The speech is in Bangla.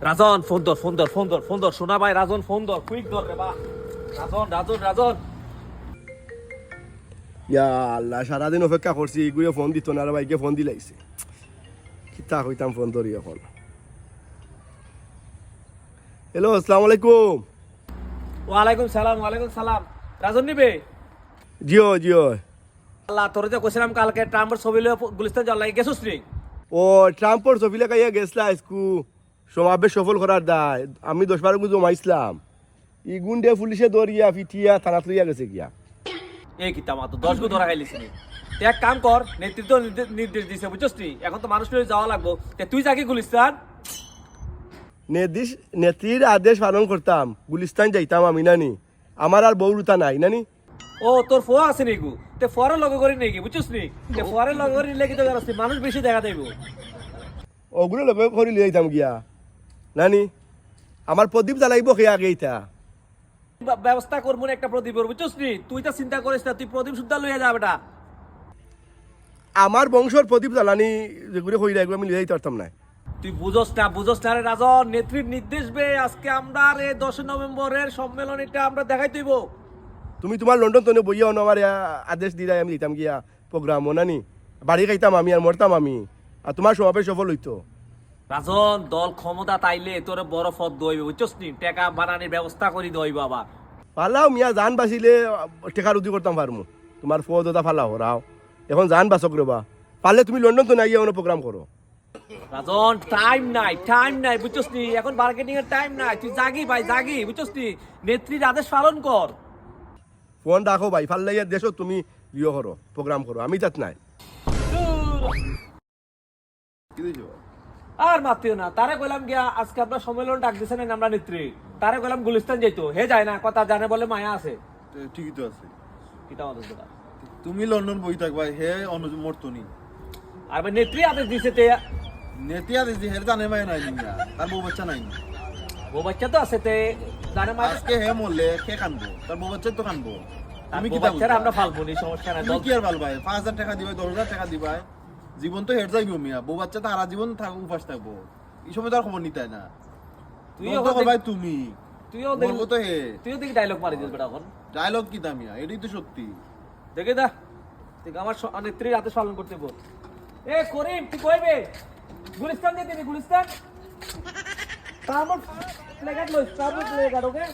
রাজন ফোন ধর শোনা ভাই, রাজন ফোন ধর, কুইক ধর রে বা। রাজন ইয়া আল্লাহ, সারাদিন অপেক্ষা করছি, ঘুরে ফোন দিত না, আর ভাইকে ফোন দিলাইছে। কিতা কইতাম ফোন ধরি এখন। হ্যালো, আসসালামু আলাইকুম। ওয়ালাইকুম সালাম। রাজন নিবে? জিও জিও। আল্লাহ তোর যে কইছিলাম কালকে ট্রাম্পের ছবি লয়ে গুলিস্তান যাওয়ার লাগে, গেছিস নি? ও ট্রাম্পর ছবিলে কাইয়া গেছলা আজকু সমাবেশ সফল করার দায় আমি 10-12 গুণ জমাইছিলাম। ই গুন্ডে পুলিশে দরিয়া ফিটিয়া থানা তুলিয়া গেছে গিয়া। এই কিতা মা তো 10 গো ধরা খাইলিস নি। তুই এক কাম কর, নেতৃত্ব নির্দেশ দিছে বুঝছস নি, এখন তো মানুষ লয়ে যাওয়া লাগবো। তুই যাকি গুলিস্তান। নেত্রীর আদেশ পালন করতাম, গুলিস্তান যাইতাম আমি নানি। আমার আর বউরুতা নাই নানি। ও তোর ফোয়া আছে নিগু, তে ফরের লগে করি নাকি বুঝছস নি? তে ফরের লগে করি লাগি তো গেছস, মানুষ বেশি দেখা যাইবো। ওগুলো লগে করে লিয়ে যাইতাম গিয়া নানি। আমার প্রদীপ জ্বালাইব খেয়ে আগে ইতা। ব্যবস্থা করবো না একটা প্রদীপ, বুঝছস নি? তুই তো চিন্তা করিস না, তুই প্রদীপ সুদ্ধা লইয়া যা বেটা। আমার বংশর প্রদীপ জ্বালানি যেগুলো হইলে এগুলো আমি লিয়ে যাইতে পারতাম না। তুই বুঝস না রে রাজন, নেত্রীর নির্দেশ বে আজকে আমরা এই 10 নভেম্বরের সম্মেলনীটা আমরা দেখাই দিব। তুমি তোমার লন্ডন তনে বইয়া আমার আদেশ দিলাই আমি দিতাম গিয়া প্রোগ্রামও নানি। বাড়ি খাইতাম আমি আর মরতাম আমি, আর তোমার সমাবেশ সফল হইতো। রাজন দল ক্ষমতা তাইলে তোরে বড় পদ দইবে বুঝছস নি, টাকা বানানোর ব্যবস্থা করি দইব আবার। পালাও মিয়া, জান বাঁচিলে টেকার উদি করতাম পারমু। তোমার ফদ ওটা ফালাও রাও, এখন জান বাঁচক রবা। পারলে তুমি লন্ডন তো না গিয়া প্রোগ্রাম করো। রাজন টাইম নাই বুঝছস নি, এখন মার্কেটিং এর টাইম নাই। তুই জাগি ভাই জাগি, বুঝছস নি? নেত্রীর আদেশ পালন কর। ফোন রাখো ভাই, ফাল লাইয়া দেশো তুমি ইয়ে করো, প্রোগ্রাম করো, আমি তাত নাই। আর মাতিও না, তারে কইলাম গিয়া আজকে আপনার সম্মেলন ডাক দিছেন আমরা নেত্রী, তারে কইলাম গুলিস্তান যাইতো, হে যায় না, কথা জানে বলে মায়া আছে। ঠিকই তো আছে। কিটা আমাদের কথা। তুমি লন্ডন বই থাকবা, হে অনুজ মরতনি আর ভাই নেত্রী আদেশ দিছে তে নেতিয়া দিদি হের জানে মায় নাই নিয়া, তার বউ বাচ্চা নাই। ও বাচ্চা তো আছে তে জানে মায়া। আজকে হে মরলে কে কানবো? তার বউ বাচ্চা তো কানবো। তুমি কি বাচ্চারা আমরা ফালবো নি, সমস্যা নাই। তুমি কি আর ভাল ভাই, 5,000 টাকা দিবাই, 10,000 টাকা দিবাই, জীবন তো হের যাইবো মিয়া। বউ বাচ্চা তো সারা জীবন থাকবো, উপাস থাকবো। এই সময় তো আর খবর নিতে হয় না। তুইও ভাই তুমি তুইও বলবো তো হে তুইও দেখি ডায়লগ মারি দিস বেটা এখন। ডায়লগ কি দামিয়া, এটাই তো সত্যি। দেখে দা ঠিক আমার নেত্রীর আদেশ পালন করতে বল। এ করিম তুই কইবে গুলিস্তান যেতে, গুলিস্তান তারপর প্লেকার্ড লইস, তারপর প্লেকার্ড ওকে।